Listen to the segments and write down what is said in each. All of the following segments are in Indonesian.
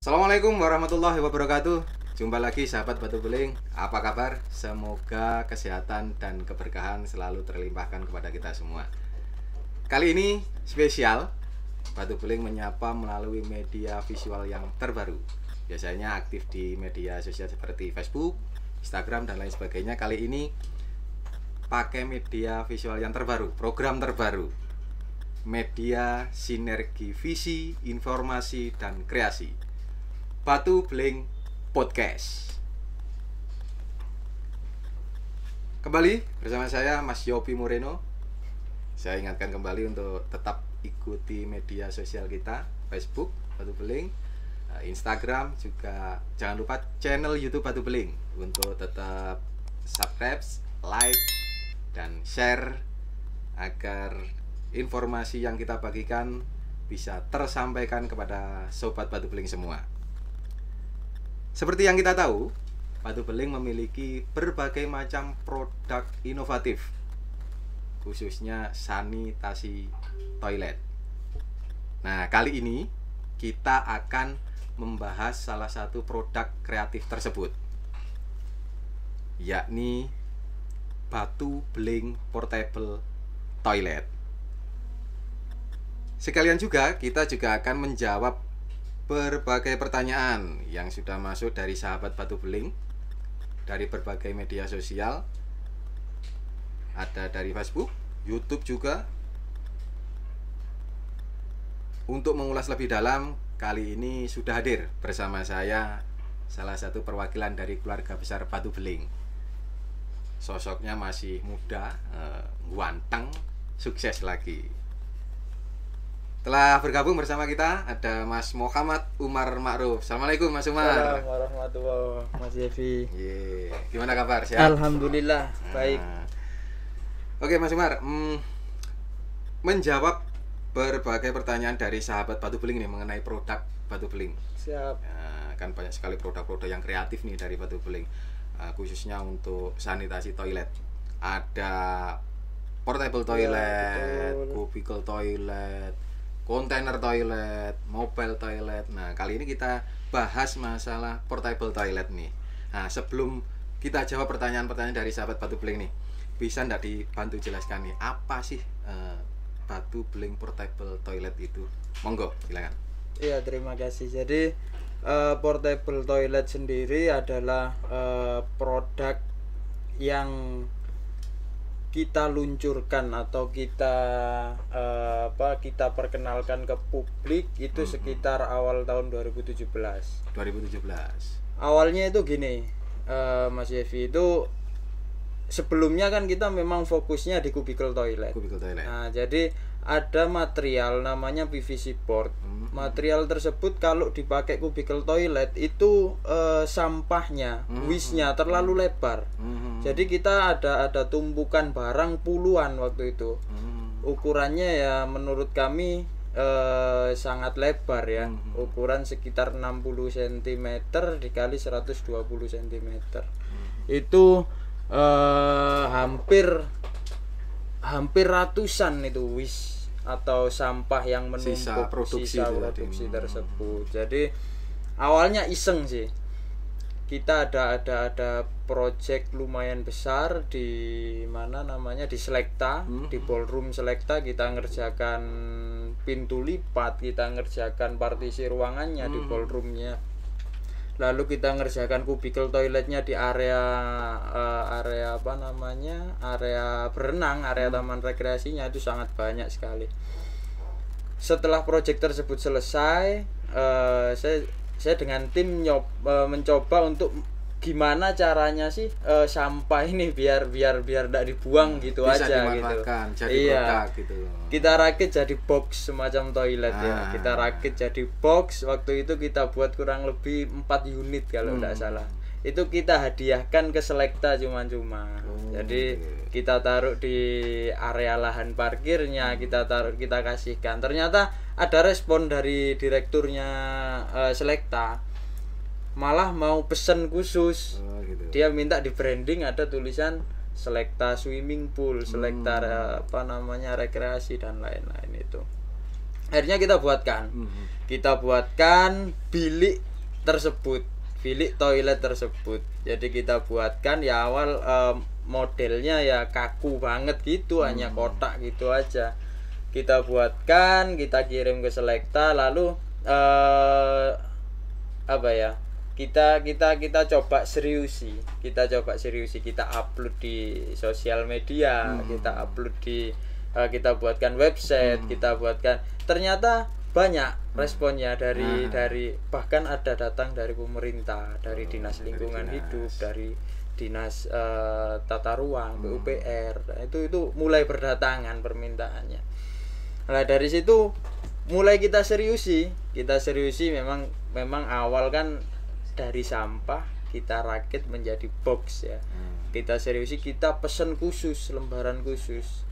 Assalamualaikum warahmatullahi wabarakatuh. Jumpa lagi sahabat Batu Beling. Apa kabar? Semoga kesehatan dan keberkahan selalu terlimpahkan kepada kita semua. Kali ini spesial, Batu Beling menyapa melalui media visual yang terbaru. Biasanya aktif di media sosial seperti Facebook, Instagram, dan lain sebagainya. Kali ini pakai media visual yang terbaru, program terbaru. Media sinergi visi, informasi, dan kreasi. Batu Beling Podcast. Kembali bersama saya Mas Yopi Moreno. Saya ingatkan kembali untuk tetap ikuti media sosial kita, Facebook Batu Beling, Instagram, juga jangan lupa channel YouTube Batu Beling untuk tetap subscribe, like, dan share agar informasi yang kita bagikan bisa tersampaikan kepada sobat Batu Beling semua. Seperti yang kita tahu, Batu Beling memiliki berbagai macam produk inovatif, khususnya sanitasi toilet. Nah, kali ini kita akan membahas salah satu produk kreatif tersebut, yakni Batu Beling Portable Toilet. Sekalian juga kita juga akan menjawab berbagai pertanyaan yang sudah masuk dari sahabat Batu Beling dari berbagai media sosial, ada dari Facebook, YouTube juga. Untuk mengulas lebih dalam, kali ini sudah hadir bersama saya salah satu perwakilan dari keluarga besar Batu Beling. Sosoknya masih muda, ganteng, sukses lagi. Telah bergabung bersama kita ada Mas Muhammad Umar Ma'ruf. Assalamualaikum Mas Umar. Assalamualaikum warahmatullahi wabarakatuh, Mas Yevi. Gimana kabar? Sehat? Alhamdulillah, baik. Oke Mas Umar, menjawab berbagai pertanyaan dari sahabat Batu Beling nih mengenai produk Batu Beling. Siap. Kan banyak sekali produk-produk yang kreatif nih dari Batu Beling, khususnya untuk sanitasi toilet. Ada portable toilet, cubicle toilet, kontainer toilet, mobile toilet. Nah, kali ini kita bahas masalah portable toilet nih. Nah, sebelum kita jawab pertanyaan-pertanyaan dari sahabat Batu Beling nih, bisa nggak dibantu jelaskan nih, apa sih Batu Beling portable toilet itu? Monggo, silakan. Iya, terima kasih. Jadi portable toilet sendiri adalah produk yang kita luncurkan atau kita kita perkenalkan ke publik itu sekitar awal tahun 2017. Awalnya itu gini, Mas Yevi, itu sebelumnya kan kita memang fokusnya di cubicle toilet. Nah, jadi ada material namanya PVC board. Material tersebut kalau dipakai cubicle toilet itu sampahnya, wisnya terlalu lebar. Jadi kita ada tumpukan barang puluhan waktu itu. Ukurannya ya menurut kami sangat lebar ya. Ukuran sekitar 60 cm dikali 120 cm. Itu hampir ratusan itu wis atau sampah yang menumpuk sisa produksi tersebut. Jadi awalnya iseng sih. Kita ada project lumayan besar di mana namanya di Selekta, di ballroom Selekta. Kita ngerjakan pintu lipat, kita ngerjakan partisi ruangannya di ballroomnya. Lalu kita ngerjakan cubicle toiletnya di area area berenang, area taman rekreasinya. Itu sangat banyak sekali. Setelah proyek tersebut selesai, saya dengan tim mencoba untuk gimana caranya sih sampah ini biar tidak dibuang gitu bisa aja dimanfaatkan, gitu. jadi produk gitu. Kita rakit jadi box semacam toilet ya. Kita rakit jadi box. Waktu itu kita buat kurang lebih 4 unit kalau tidak salah. Itu kita hadiahkan ke Selekta cuma-cuma. Jadi kita taruh di area lahan parkirnya, kita kasihkan. Ternyata ada respon dari direkturnya Selekta, malah mau pesen khusus. Gitu. Dia minta di branding ada tulisan Selekta swimming pool, Selekta rekreasi dan lain-lain itu. Akhirnya kita buatkan bilik tersebut, bilik toilet tersebut. Jadi kita buatkan ya awal modelnya ya kaku banget gitu, hanya kotak gitu aja. Kita buatkan, kita kirim ke Selecta, lalu apa ya? Kita coba seriusi, kita upload di sosial media, kita upload di kita buatkan website, kita buatkan, ternyata banyak responnya dari bahkan ada datang dari pemerintah, dari dinas lingkungan hidup, dari dinas tata ruang, PUPR. Itu mulai berdatangan permintaannya. Nah dari situ mulai kita seriusi memang awal kan dari sampah kita rakit menjadi box ya. Kita seriusi, kita pesen khusus, lembaran khusus,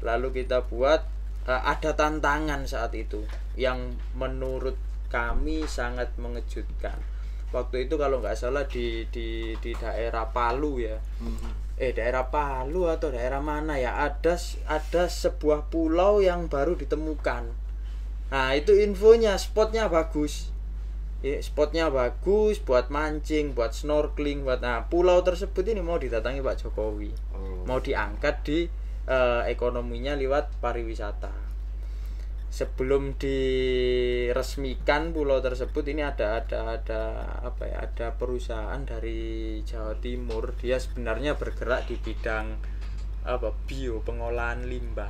lalu kita buat. Ada tantangan saat itu yang menurut kami sangat mengejutkan. Waktu itu kalau nggak salah di daerah Palu ya, daerah Palu atau daerah mana ya, ada sebuah pulau yang baru ditemukan. Nah itu infonya, spotnya bagus buat mancing, buat snorkeling, pulau tersebut ini mau didatangi Pak Jokowi, mau diangkat di ekonominya lewat pariwisata. Sebelum diresmikan pulau tersebut ini ada perusahaan dari Jawa Timur, dia sebenarnya bergerak di bidang pengolahan limbah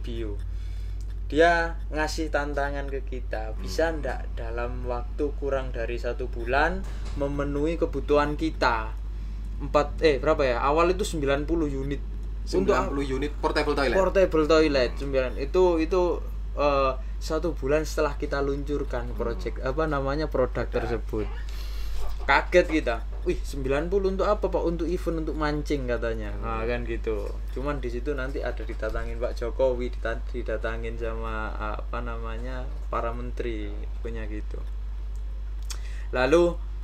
bio. Dia ngasih tantangan ke kita, bisa ndak dalam waktu kurang dari 1 bulan memenuhi kebutuhan kita. Berapa ya? Awal itu 90 unit. 90 unit portable toilet 9 itu 1 bulan setelah kita luncurkan produk tersebut. Kaget kita. 90 untuk apa Pak? Untuk event, untuk mancing katanya. Nah kan gitu. Cuman di situ nanti ada didatangin Pak Jokowi, didatangin sama para menteri punya gitu. Lalu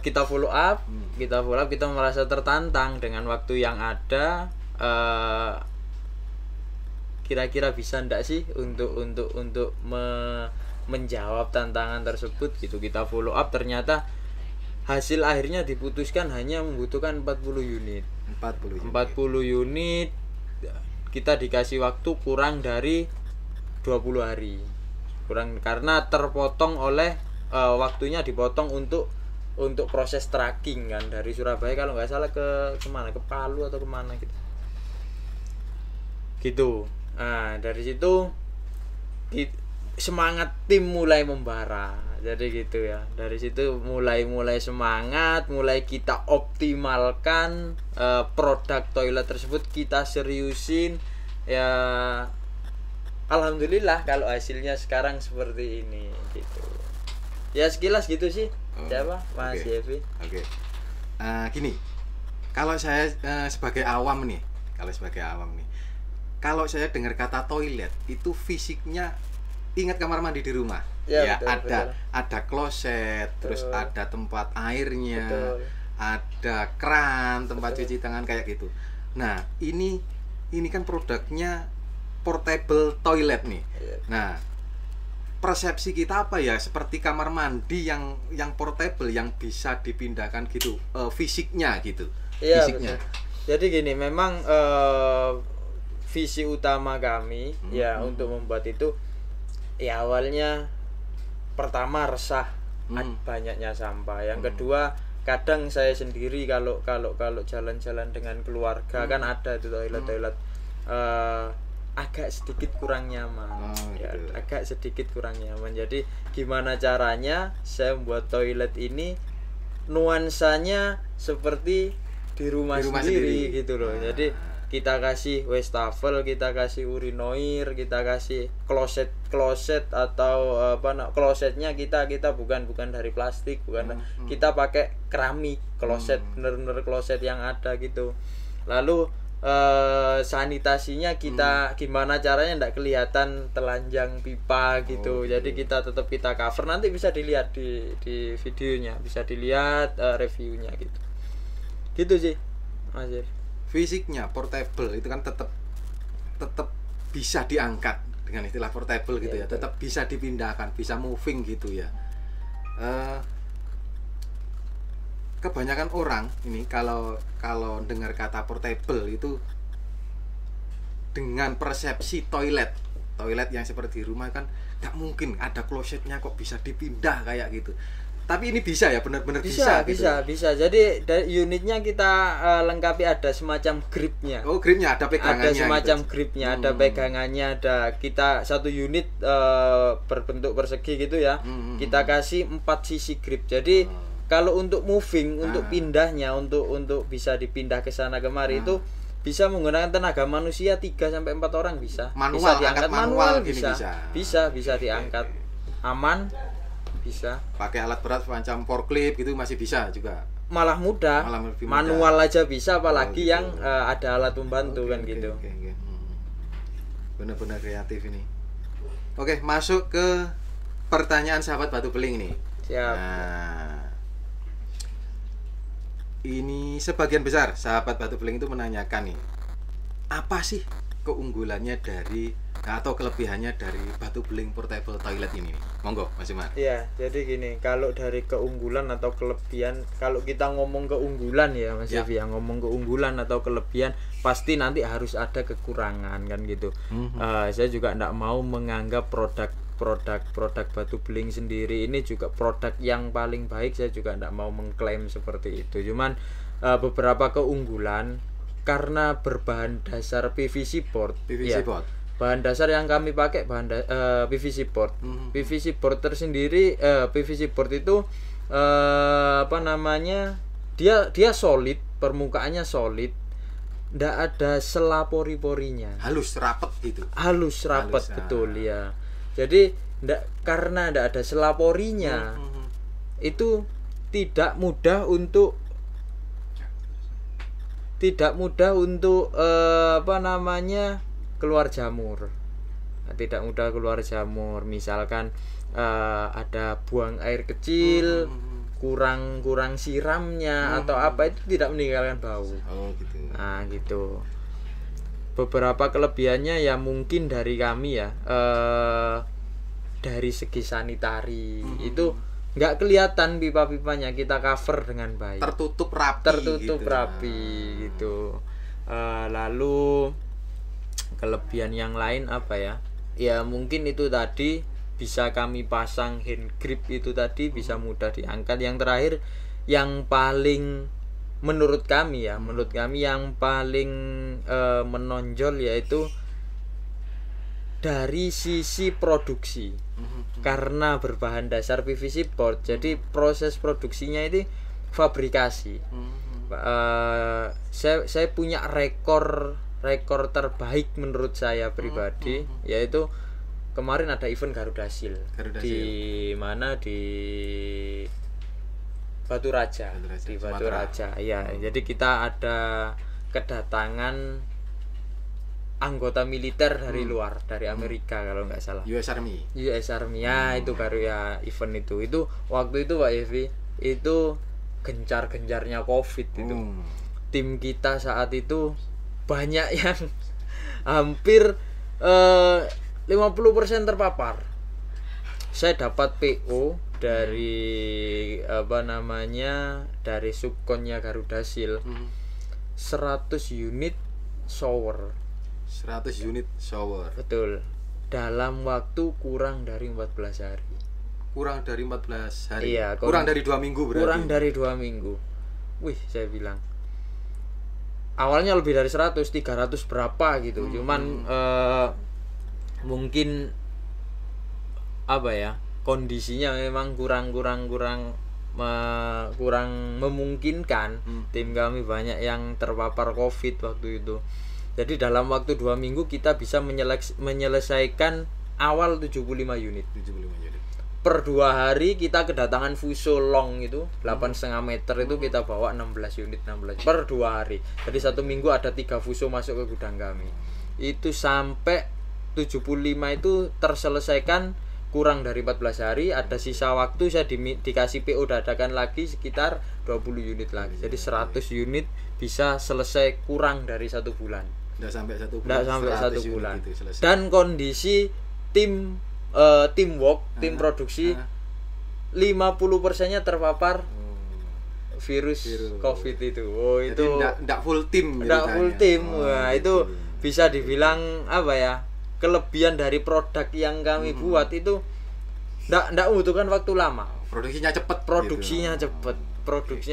kita follow up, kita merasa tertantang dengan waktu yang ada. Kira-kira bisa ndak sih untuk menjawab tantangan tersebut gitu. Kita follow up, ternyata hasil akhirnya diputuskan hanya membutuhkan 40 unit. Kita dikasih waktu kurang dari 20 hari. Karena terpotong oleh waktunya dipotong untuk proses tracking kan, dari Surabaya kalau nggak salah ke Palu atau kemana gitu. Nah dari situ semangat tim mulai membara, jadi gitu ya. Dari situ mulai semangat, mulai kita optimalkan produk toilet tersebut, kita seriusin ya. Alhamdulillah kalau hasilnya sekarang seperti ini gitu. Ya sekilas gitu sih. Siapa? Mas Yevi. Oke. Gini. Kalau saya sebagai awam nih, kalau saya dengar kata toilet itu fisiknya ingat kamar mandi di rumah. Ya betul. Ada kloset, terus ada tempat airnya, ada keran, tempat cuci tangan kayak gitu. Nah, ini kan produknya portable toilet nih. Nah, persepsi kita apa ya, seperti kamar mandi yang portable, yang bisa dipindahkan gitu, fisiknya gitu. Iya, fisiknya. Betul. Jadi gini, memang visi utama kami untuk membuat itu ya awalnya pertama resah banyaknya sampah. Yang kedua, kadang saya sendiri kalau jalan-jalan dengan keluarga kan ada itu toilet agak sedikit kurang nyaman. Agak sedikit kurang nyaman. Jadi gimana caranya saya membuat toilet ini nuansanya seperti di rumah sendiri gitu loh. Jadi kita kasih wastafel, kita kasih urinoir, kita kasih kloset atau klosetnya kita bukan dari plastik, kita pakai keramik kloset, bener-bener kloset yang ada gitu. Lalu sanitasinya kita gimana caranya ndak kelihatan telanjang pipa gitu. Jadi kita tetap kita cover, nanti bisa dilihat di videonya, bisa dilihat reviewnya gitu sih Mas. Fisiknya portable itu kan tetap bisa diangkat dengan istilah portable gitu ya, tetap bisa dipindahkan, bisa moving gitu ya. Kebanyakan orang ini kalau dengar kata portable itu dengan persepsi toilet yang seperti rumah kan nggak mungkin ada klosetnya kok bisa dipindah kayak gitu. Tapi ini bisa ya, benar-benar bisa. Bisa. Jadi unitnya kita lengkapi, ada semacam gripnya. Oh, gripnya ada pegangannya. Ada semacam gitu. Gripnya, ada pegangannya, ada kita satu unit berbentuk persegi gitu ya. Kita kasih 4 sisi grip. Jadi kalau untuk moving, untuk pindahnya, untuk bisa dipindah ke sana kemari itu bisa menggunakan tenaga manusia 3 sampai 4 orang bisa. Manual, bisa diangkat manual bisa diangkat. Aman. Bisa. Pakai alat berat semacam forklift gitu masih bisa juga. Malah mudah. Manual aja bisa, apalagi gitu. Yang ada alat pembantu kan gitu. Benar-benar kreatif ini. Oke, masuk ke pertanyaan sahabat Batu Beling nih. Siap. Nah, ini sebagian besar sahabat Batu Beling itu menanyakan nih, apa sih keunggulannya dari atau kelebihannya dari Batu Beling portable toilet ini? Monggo Mas Umar. Iya, jadi gini, kalau dari keunggulan atau kelebihan, kalau kita ngomong keunggulan ya Mas Devi, ngomong keunggulan atau kelebihan pasti nanti harus ada kekurangan kan gitu. Saya juga tidak mau menganggap produk Batu Beling sendiri ini juga produk yang paling baik, saya juga tidak mau mengklaim seperti itu. Cuman beberapa keunggulan karena berbahan dasar PVC board. Bahan dasar yang kami pakai PVC board. PVC board tersendiri, PVC board itu dia solid, permukaannya solid, ndak ada sela pori-porinya. Halus rapat gitu. Halus rapat betul ya. Jadi karena ndak ada sela porinya, itu tidak mudah untuk keluar jamur. Tidak mudah keluar jamur. Misalkan ada buang air kecil, kurang siramnya atau apa, itu tidak meninggalkan bau. Oh gitu. Nah, gitu. Beberapa kelebihannya ya mungkin dari kami ya, dari segi sanitari itu nggak kelihatan pipa-pipanya, kita cover dengan baik. Tertutup rapi gitu. Lalu kelebihan yang lain apa ya? Ya mungkin itu tadi bisa kami pasang hand grip, itu tadi bisa mudah diangkat. Yang terakhir yang paling menurut kami yang paling menonjol yaitu dari sisi produksi. Karena berbahan dasar PVC board, jadi proses produksinya itu fabrikasi. Saya punya rekor terbaik menurut saya pribadi, yaitu kemarin ada event Garuda Shield. Di mana, di Batu Raja. Di Batu Raja ya. Jadi kita ada kedatangan anggota militer dari luar, dari Amerika kalau nggak salah. US Army ya. Itu baru ya event itu waktu itu Pak Evi, itu gencar-gencarnya COVID itu. Tim kita saat itu banyak yang hampir 50% terpapar. Saya dapat PO dari dari subkonnya Garuda Shield, 100 unit shower. 100 unit shower. Betul. Dalam waktu kurang dari 14 hari. Kurang dari 14 hari. Iya, kurang dari 2 minggu berarti. Kurang dari 2 minggu. Wih, saya bilang. Awalnya lebih dari 100, 300 berapa gitu. Cuman mungkin apa ya? Kondisinya memang kurang memungkinkan. Tim kami banyak yang terpapar COVID waktu itu. Jadi dalam waktu 2 minggu kita bisa menyelesaikan awal 75 unit. Per 2 hari kita kedatangan fuso long itu 8,5 meter itu kita bawa 16 unit per 2 hari. Jadi 1 minggu ada 3 fuso masuk ke gudang kami. Itu sampai 75 itu terselesaikan kurang dari 14 hari. Ada sisa waktu saya dikasih PO dadakan lagi sekitar 20 unit lagi. Jadi 100 unit bisa selesai kurang dari 1 bulan. Nggak sampai 1 bulan. Nggak sampai 1 bulan. Gitu, dan kondisi teamwork, tim produksi 50%-nya terpapar virus COVID itu. Oh, jadi itu enggak full tim. Enggak full tim. Wah, itu bisa dibilang apa ya? Kelebihan dari produk yang kami buat itu enggak membutuhkan waktu lama. Produksinya cepat. Produksinya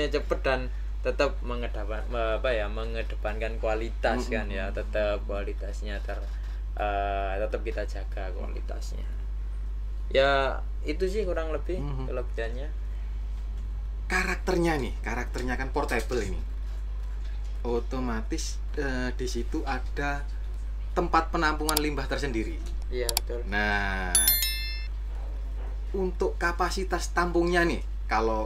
cepat dan tetap mengedepankan kualitas kan ya. Tetap kualitasnya tetap kita jaga kualitasnya. Ya, itu sih kurang lebih kelebihannya. Karakternya kan portable ini. Otomatis di situ ada tempat penampungan limbah tersendiri. Iya, betul. Nah, untuk kapasitas tampungnya nih, kalau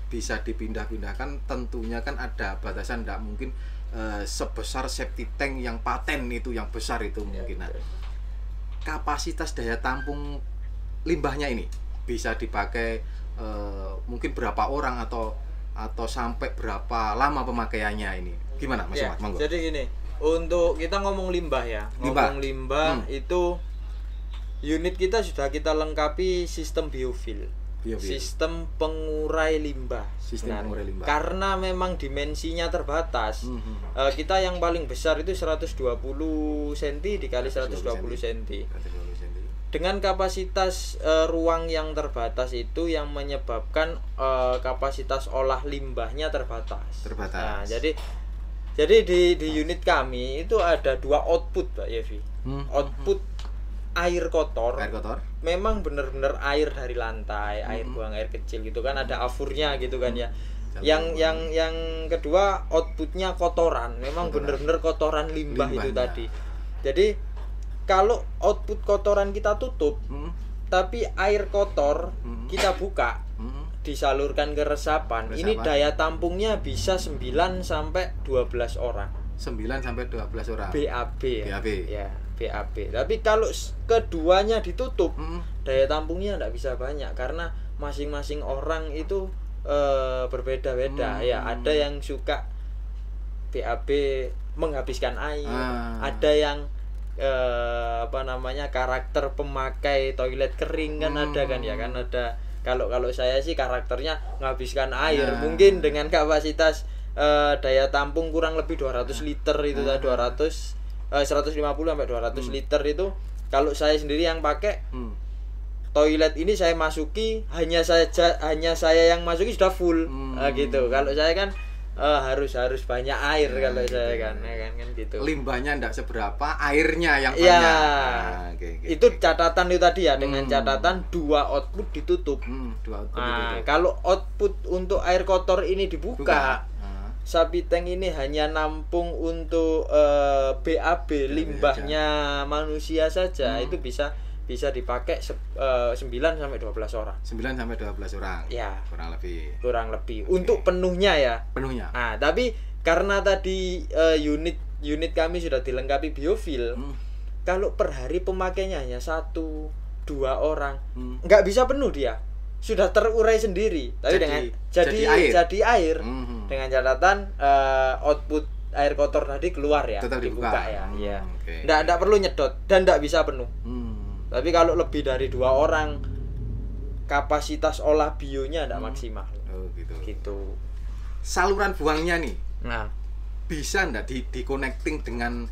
bisa dipindah-pindahkan, tentunya kan ada batasan, tidak mungkin sebesar septic tank yang paten itu, yang besar itu mungkin. Nah, kapasitas daya tampung limbahnya ini bisa dipakai mungkin berapa orang atau sampai berapa lama pemakaiannya ini? Gimana Mas Ahmad? Monggo. Jadi gini, untuk kita ngomong limbah ya. Ngomong limbah itu unit kita sudah kita lengkapi sistem biofil. Sistem pengurai limbah. Pengurai limbah. Karena memang dimensinya terbatas. Kita yang paling besar itu 120 cm dikali 120 cm. Dengan kapasitas ruang yang terbatas itu yang menyebabkan kapasitas olah limbahnya terbatas. Nah, jadi di unit kami itu ada 2 output, Pak Yevi. Output air kotor. Memang benar-benar air dari lantai, air buang air kecil gitu kan, ada afurnya gitu kan ya. Yang kedua outputnya kotoran. Memang benar-benar kotoran limbah itu tadi. Jadi kalau output kotoran kita tutup, tapi air kotor kita buka, disalurkan ke resapan, ini daya tampungnya bisa 9 sampai 12 orang. 9 sampai 12 orang. BAB. Ya, BAB. Tapi kalau keduanya ditutup, daya tampungnya enggak bisa banyak karena masing-masing orang itu berbeda-beda. Ya, ada yang suka BAB menghabiskan air, ada yang karakter pemakai toilet kering kan ada kan ya kan ada. Kalau saya sih karakternya menghabiskan air, mungkin dengan kapasitas daya tampung kurang lebih 200 liter itu 150 sampai 200 liter itu. Kalau saya sendiri yang pakai toilet ini saya masuki hanya saya yang masuki sudah full gitu. Kalau saya kan harus banyak air kalau saya kan gitu. Limbahnya enggak seberapa, airnya yang banyak. Ya, itu catatan itu tadi ya, dengan catatan 2 output ditutup. Kalau output untuk air kotor ini dibuka, sapi tank ini hanya nampung untuk BAB limbahnya manusia saja, itu bisa dipakai 9 sampai 12 orang. 9 sampai 12 orang. Ya, kurang lebih. Okay. Untuk penuhnya ya. Penuhnya. Nah, tapi karena tadi unit kami sudah dilengkapi biofil. Kalau per hari pemakainya hanya 1-2 orang, nggak bisa penuh dia. Sudah terurai sendiri. Tapi jadi air. Dengan catatan output air kotor tadi keluar ya, tetap dibuka ya. Iya. Nggak perlu nyedot dan nggak bisa penuh. Tapi kalau lebih dari 2 orang, kapasitas olah bionya tidak maksimal. Oh, gitu. Saluran buangnya nih, nah, bisa nggak di-connecting dengan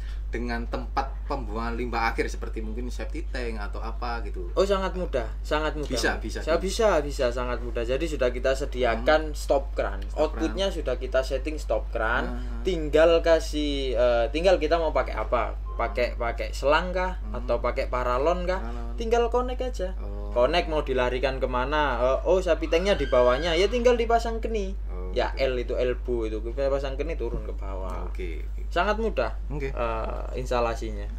tempat pembuangan limbah akhir seperti mungkin septic tank atau apa gitu? Oh, sangat mudah. Bisa sangat mudah. Jadi sudah kita sediakan stop kran. Outputnya sudah kita setting stop kran. Tinggal kita mau pakai apa? Pakai selang kah atau pakai paralon kah? Tinggal connect aja. Connect mau dilarikan kemana? Sapi tanknya di bawahnya, ya tinggal dipasang keni. Ya L itu elbow itu kita pasang keni turun ke bawah. Sangat mudah. Instalasinya.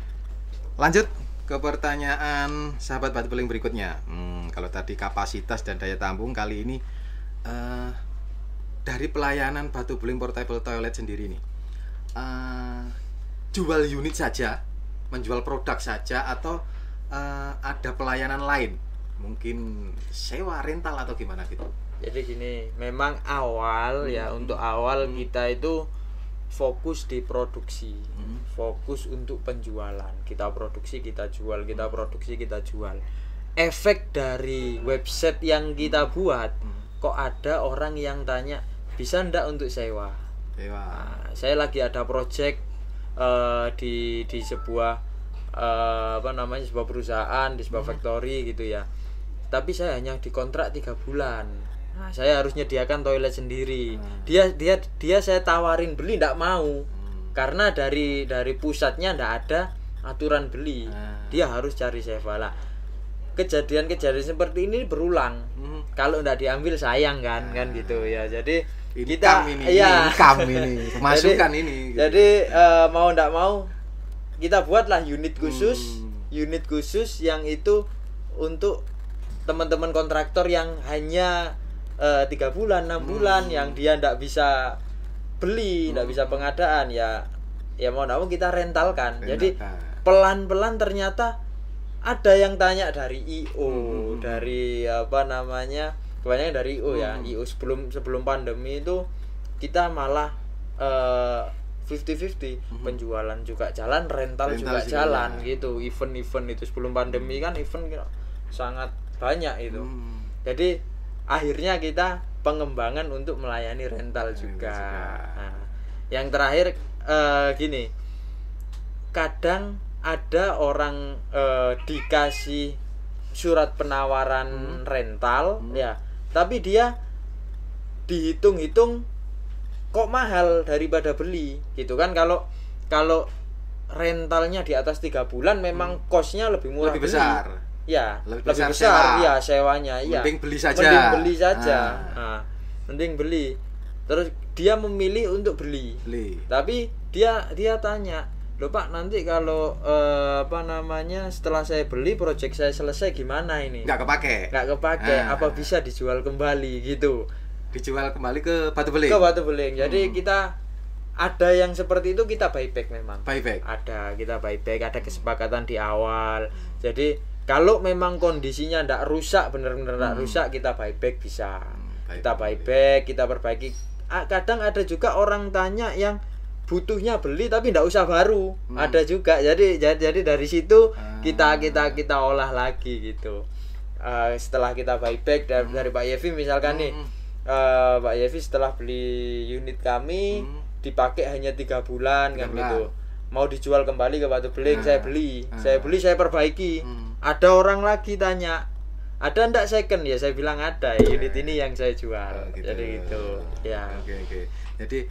Lanjut ke pertanyaan sahabat Batu Beling berikutnya. Kalau tadi kapasitas dan daya tampung, kali ini dari pelayanan Batu Beling Portable Toilet sendiri nih, jual unit saja, menjual produk saja, atau ada pelayanan lain, mungkin sewa, rental atau gimana gitu? Jadi gini, memang awal ya, untuk awal kita itu fokus di produksi, fokus untuk penjualan. Kita produksi, kita jual, kita produksi, kita jual. Efek dari website yang kita buat, kok ada orang yang tanya, bisa ndak untuk sewa? Nah, saya lagi ada project di sebuah sebuah perusahaan, di sebuah factory gitu ya. Tapi saya hanya dikontrak 3 bulan. Nah, saya harus nyediakan toilet sendiri. Dia saya tawarin beli, ndak mau. Karena dari pusatnya ndak ada aturan beli. Dia harus cari sewa lah. Kejadian-kejadian seperti ini berulang. Kalau ndak diambil sayang kan gitu ya. Jadi income ini pemasukan ini. Jadi mau ndak mau kita buatlah unit khusus yang itu untuk teman-teman kontraktor yang hanya 3 bulan, 6 bulan yang dia ndak bisa beli, ndak bisa pengadaan ya mau ndak mau kita rentalkan. Jadi pelan-pelan ternyata ada yang tanya dari IO, dari kebanyakan dari IO ya. IO sebelum pandemi itu kita malah 50-50, penjualan juga jalan, rental juga jalan gitu. Event-event itu sebelum pandemi kan event sangat banyak itu. Jadi akhirnya kita pengembangan untuk melayani rental juga. Nah, yang terakhir gini, kadang ada orang dikasih surat penawaran rental ya, tapi dia dihitung-hitung kok mahal daripada beli gitu kan. Kalau rentalnya di atas 3 bulan memang kosnya lebih murah, lebih besar. Ya, lebih besar sewa. Ya sewanya ya. Mending beli saja. Mending beli. Terus dia memilih untuk beli. Tapi dia tanya, "Loh Pak, nanti kalau setelah saya beli project saya selesai gimana ini?" Nggak kepake. Apa bisa dijual kembali gitu? Dijual kembali ke Batu Beling. Jadi kita ada yang seperti itu, kita buyback memang. Kita buyback, ada kesepakatan di awal. Jadi kalau memang kondisinya ndak rusak, benar-benar ndak rusak, kita buyback bisa. Kita buyback, kita perbaiki. Kadang ada juga orang tanya yang butuhnya beli tapi ndak usah baru. Ada juga. Jadi dari situ kita olah lagi gitu. Setelah kita buyback dari Pak Yevi misalkan nih, Pak Yevi setelah beli unit kami dipakai hanya 3 bulan kan gitu. Mau dijual kembali ke Batu Beling, saya beli, saya perbaiki. Ada orang lagi tanya, ada ndak second? Ya saya bilang ada, unit ini yang saya jual. Gitu. Jadi gitu ya. Oke. Jadi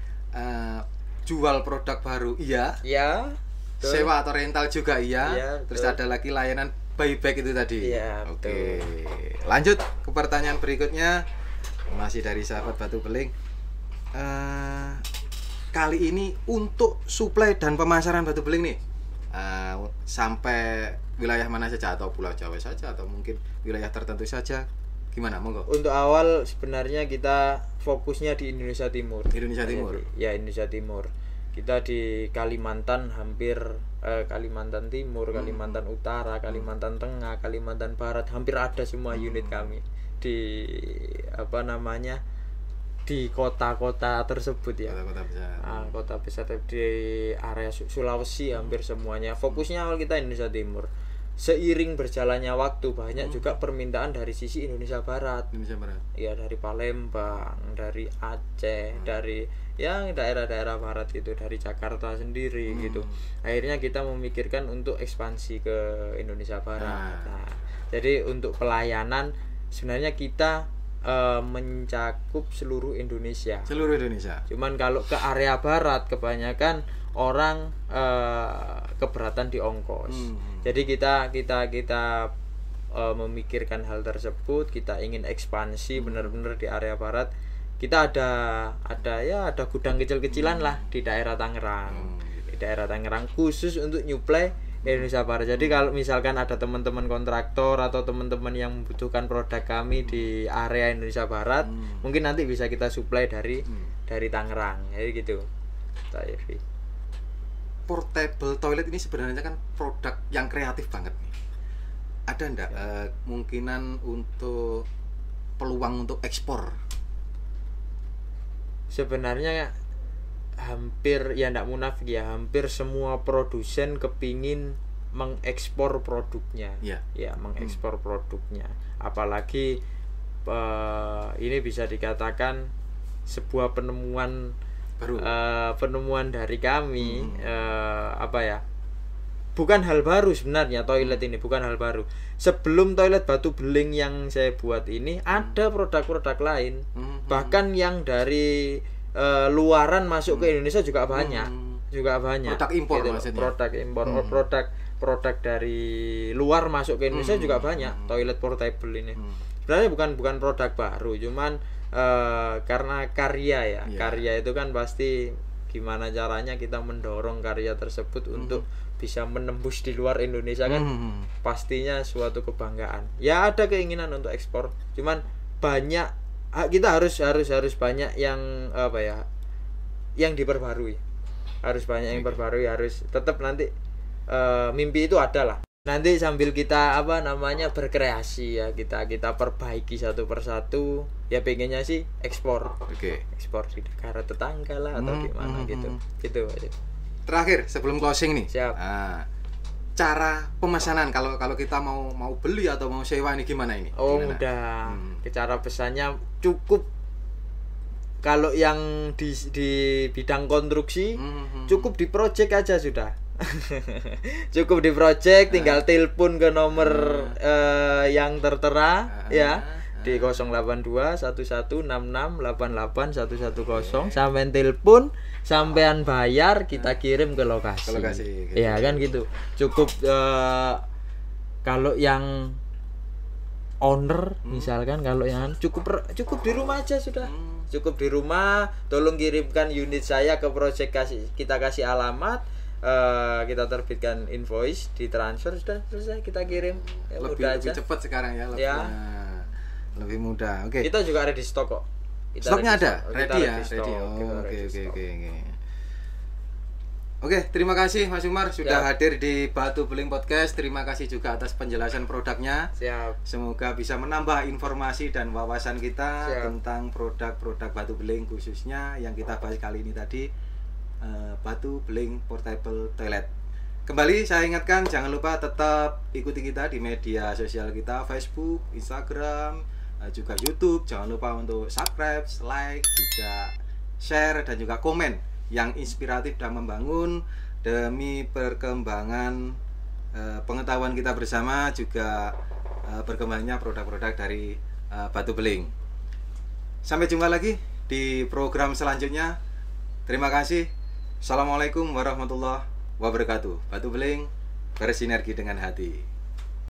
jual produk baru iya, sewa atau rental juga iya, terus ada lagi layanan buyback itu tadi. Oke. Lanjut ke pertanyaan berikutnya, masih dari sahabat Batu Beling. Kali ini untuk suplai dan pemasaran Batu Beling nih, sampai wilayah mana saja, atau Pulau Jawa saja, atau mungkin wilayah tertentu saja, gimana, monggo? Untuk awal sebenarnya kita fokusnya di Indonesia Timur. Ya, Indonesia Timur. Kita di Kalimantan hampir Kalimantan Timur, Kalimantan Utara, Kalimantan Tengah, Kalimantan Barat, hampir ada semua unit kami di di kota-kota tersebut ya. Kota besar di area Sulawesi hampir semuanya. Fokusnya awal kita Indonesia Timur. Seiring berjalannya waktu banyak juga permintaan dari sisi Indonesia Barat. Ya, dari Palembang, dari Aceh, dari yang daerah-daerah barat itu, dari Jakarta sendiri gitu. Akhirnya kita memikirkan untuk ekspansi ke Indonesia Barat. Nah, jadi untuk pelayanan sebenarnya kita mencakup seluruh Indonesia. Cuman kalau ke area barat kebanyakan orang keberatan di ongkos. Jadi kita memikirkan hal tersebut, kita ingin ekspansi benar-benar di area barat. Kita ada gudang kecil-kecilan lah di daerah Tangerang. Di daerah Tangerang khusus untuk nyuplai Indonesia Barat. Jadi kalau misalkan ada teman-teman kontraktor atau teman-teman yang membutuhkan produk kami di area Indonesia Barat, mungkin nanti bisa kita suplai dari Tangerang. Jadi gitu. Portable toilet ini sebenarnya kan produk yang kreatif banget nih. Ada enggak kemungkinan untuk peluang untuk ekspor? Sebenarnya hampir ya ndak munafik ya, hampir semua produsen kepingin mengekspor produknya. Ya, mengekspor produknya. Apalagi ini bisa dikatakan sebuah penemuan baru. Penemuan dari kami, apa ya? Bukan hal baru sebenarnya toilet ini, bukan hal baru. Sebelum toilet batu beling yang saya buat ini ada produk-produk lain. Bahkan yang dari luaran masuk ke Indonesia juga banyak. Produk impor gitu, maksudnya. Produk impor, produk dari luar masuk ke Indonesia juga banyak. Toilet portable ini. Sebenarnya bukan produk baru, cuman karena karya ya. Karya itu kan pasti gimana caranya kita mendorong karya tersebut untuk bisa menembus di luar Indonesia kan pastinya suatu kebanggaan. Ya ada keinginan untuk ekspor, cuman banyak kita harus banyak yang apa ya, yang diperbarui. Harus banyak yang diperbarui, harus tetap nanti mimpi itu ada lah. Nanti sambil kita apa namanya berkreasi ya, kita perbaiki satu persatu. Ya pengennya sih ekspor. Ekspor di negara tetangga lah atau gimana gitu. Gitu aja. Terakhir sebelum closing nih. Siap. Cara pemesanan kalau kita mau beli atau mau sewa ini gimana ini? Oh, mudah. Cara pesannya cukup. Kalau yang di bidang konstruksi cukup di project aja sudah. Cukup di project, tinggal telepon ke nomor yang tertera ya di 082 1166 88 110. Sampean telepon, sampean bayar, kita kirim ke lokasi. Gitu. Ya kan gitu. Cukup kalau yang owner misalkan, kalau yang cukup di rumah aja sudah. Cukup di rumah, tolong kirimkan unit saya ke project, kita kasih alamat, kita terbitkan invoice, ditransfer, sudah selesai, kita kirim. Ya, lebih cepat sekarang ya, lebih mudah. Oke. Kita juga ada di stok kok. Stoknya ada, ready ya, ready. Oke, terima kasih Mas Umar sudah hadir di Batu Beling Podcast. Terima kasih juga atas penjelasan produknya. Siap. Semoga bisa menambah informasi dan wawasan kita tentang produk-produk batu beling, khususnya yang kita bahas kali ini tadi, batu beling portable toilet. Kembali saya ingatkan, jangan lupa tetap ikuti kita di media sosial kita, Facebook, Instagram, juga YouTube. Jangan lupa untuk subscribe, like, juga share dan juga komen yang inspiratif dan membangun demi perkembangan pengetahuan kita bersama, juga berkembangnya produk-produk dari batu beling. Sampai jumpa lagi di program selanjutnya. Terima kasih. Assalamualaikum warahmatullahi wabarakatuh. Batu beling bersinergi dengan hati.